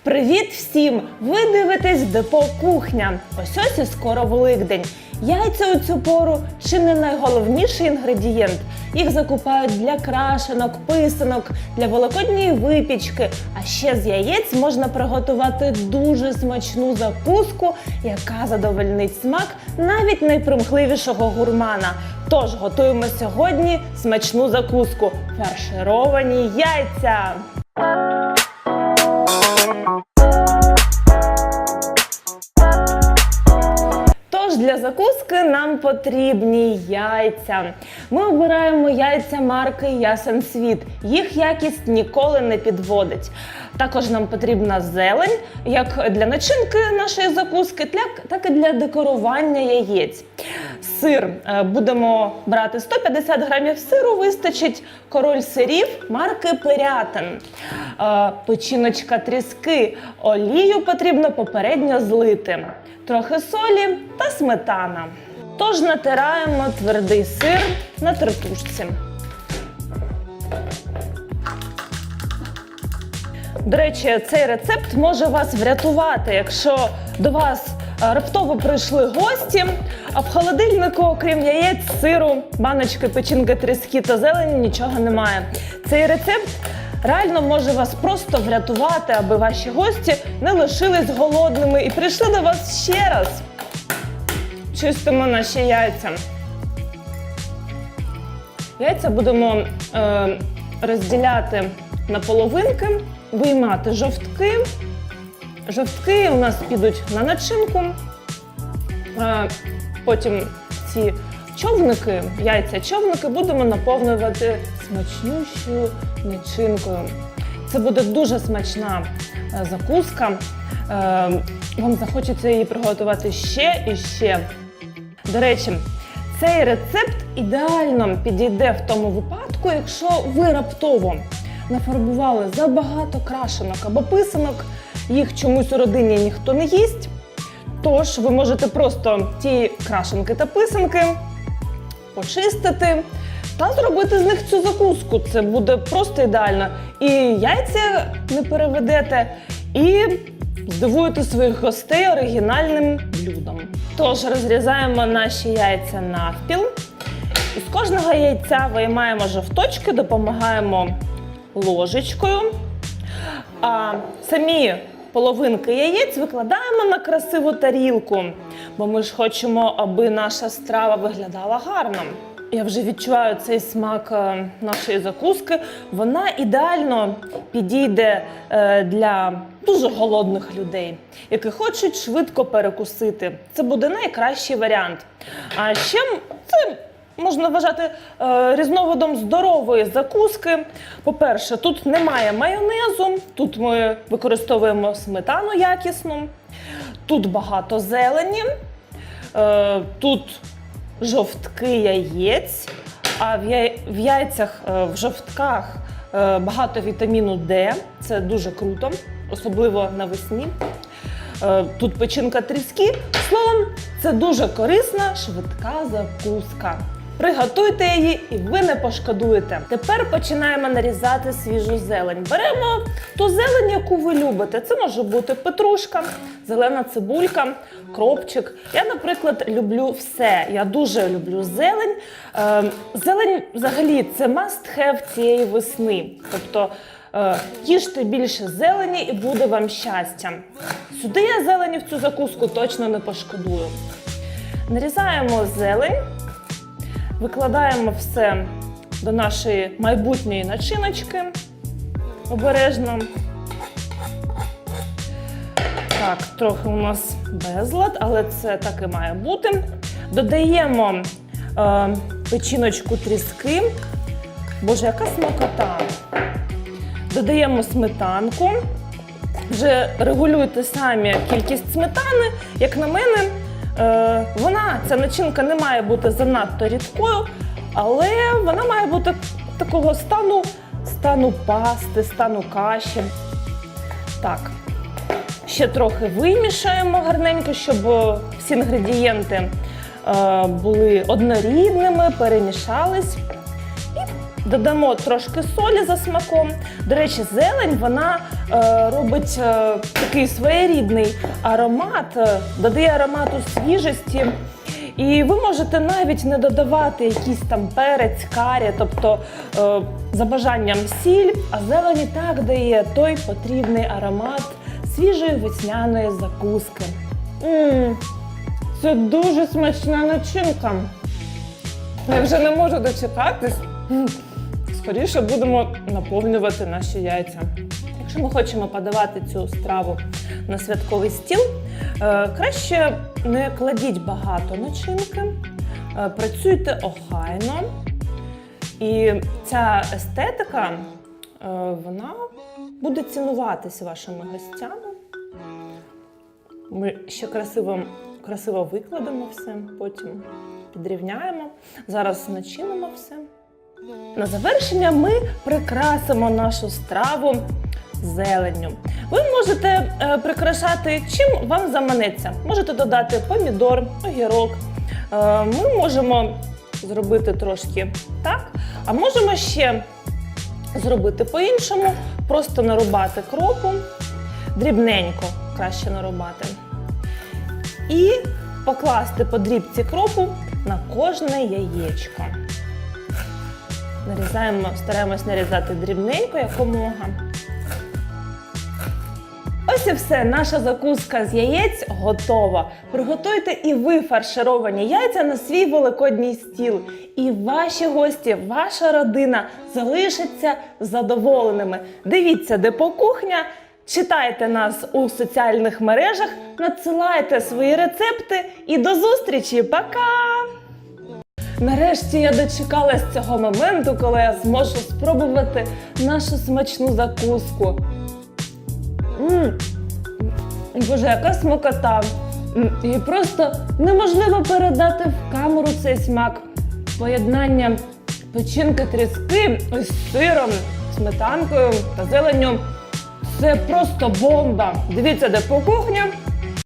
Привіт всім! Ви дивитесь Депо Кухня. Ось і скоро Великдень. Яйця у цю пору чи не найголовніший інгредієнт. Їх закупають для крашенок, писанок, для великодньої випічки. А ще з яєць можна приготувати дуже смачну закуску, яка задовольнить смак навіть найпримхливішого гурмана. Тож готуємо сьогодні смачну закуску – фаршировані яйця. Для закуски нам потрібні яйця. Ми обираємо яйця марки Ясен Світ. Їх якість ніколи не підводить. Також нам потрібна зелень, як для начинки нашої закуски, так і для декорування яєць. Сир. Будемо брати 150 грамів сиру, вистачить. Король сирів марки Пирятин. Печіночка тріски. Олію потрібно попередньо злити. Трохи солі та сметана. Тож натираємо твердий сир на тертушці. До речі, цей рецепт може вас врятувати, якщо до вас раптово прийшли гості, а в холодильнику, окрім яєць, сиру, баночки, печінки, тріски та зелені, нічого немає. Цей рецепт реально може вас просто врятувати, аби ваші гості не лишились голодними і прийшли до вас ще раз. Чистимо наші яйця. Яйця будемо розділяти на половинки, виймати жовтки. Жовтки у нас підуть на начинку. Потім ці човники, яйця-човники будемо наповнювати смачнющою начинкою. Це буде дуже смачна закуска. Вам захочеться її приготувати ще і ще. До речі, цей рецепт ідеально підійде в тому випадку, якщо ви раптово нафарбували забагато крашенок або писанок, їх чомусь у родині ніхто не їсть. Тож ви можете просто ті крашенки та писанки почистити та зробити з них цю закуску. Це буде просто ідеально. І яйця не переведете, і здивуєте своїх гостей оригінальним блюдом. Тож розрізаємо наші яйця навпіл. І з кожного яйця виймаємо жовточки, допомагаємо ложечкою. А самі половинки яєць викладаємо на красиву тарілку, бо ми ж хочемо, аби наша страва виглядала гарно. Я вже відчуваю цей смак нашої закуски. Вона ідеально підійде для дуже голодних людей, які хочуть швидко перекусити. Це буде найкращий варіант. А ще це можна вважати різновидом здорової закуски. По-перше, тут немає майонезу, тут ми використовуємо сметану якісну, тут багато зелені, тут жовтки яєць, а в яйцях, в жовтках багато вітаміну Д, це дуже круто, особливо навесні. Тут печінка тріски. Словом, це дуже корисна, швидка закуска. Приготуйте її і ви не пошкодуєте. Тепер починаємо нарізати свіжу зелень. Беремо ту зелень, яку ви любите. Це може бути петрушка, зелена цибулька, кропчик. Я, наприклад, люблю все. Я дуже люблю зелень. Зелень, взагалі, це must-have цієї весни. Тобто, їжте більше зелені і буде вам щастя. Сюди я зелені в цю закуску точно не пошкодую. Нарізаємо зелень. Викладаємо все до нашої майбутньої начиночки обережно. Так, трохи у нас безлад, але це так і має бути. Додаємо печіночку тріски. Боже, яка смакота! Додаємо сметанку. Вже регулюйте самі кількість сметани. Як на мене, ця начинка не має бути занадто рідкою, але вона має бути такого стану пасти, стану каші. Так, ще трохи вимішаємо гарненько, щоб всі інгредієнти були однорідними, перемішались. І додамо трошки солі за смаком. До речі, зелень, вона робить такий своєрідний аромат, додає аромату свіжості. І ви можете навіть не додавати якийсь там перець, карі, тобто за бажанням сіль, а зелені так дає той потрібний аромат свіжої весняної закуски. Це дуже смачна начинка. Я вже не можу дочекатись. Скоріше будемо наповнювати наші яйця. Якщо ми хочемо подавати цю страву на святковий стіл, краще не кладіть багато начинки, працюйте охайно. І ця естетика, вона буде цінуватися вашими гостями. Ми ще красиво викладемо все, потім підрівняємо. Зараз начинимо все. На завершення ми прикрасимо нашу страву зеленню. Ви можете прикрашати чим вам заманеться. Можете додати помідор, огірок. Ми можемо зробити трошки так, а можемо ще зробити по-іншому. Просто нарубати кропу, дрібненько краще нарубати. І покласти по дрібці кропу на кожне яєчко. Нарізаємо, стараємось нарізати дрібненько, якомога. Ось і все, наша закуска з яєць готова. Приготуйте і ви фаршировані яйця на свій великодній стіл. І ваші гості, ваша родина залишаться задоволеними. Дивіться Депо-кухня, читайте нас у соціальних мережах, надсилайте свої рецепти і до зустрічі! Пока! Нарешті я дочекалась цього моменту, коли я зможу спробувати нашу смачну закуску. Боже, яка смакота! І просто неможливо передати в камеру цей смак. Поєднання печінки тріски з сиром, сметанкою та зеленню – це просто бомба! Дивіться Депо-кухня.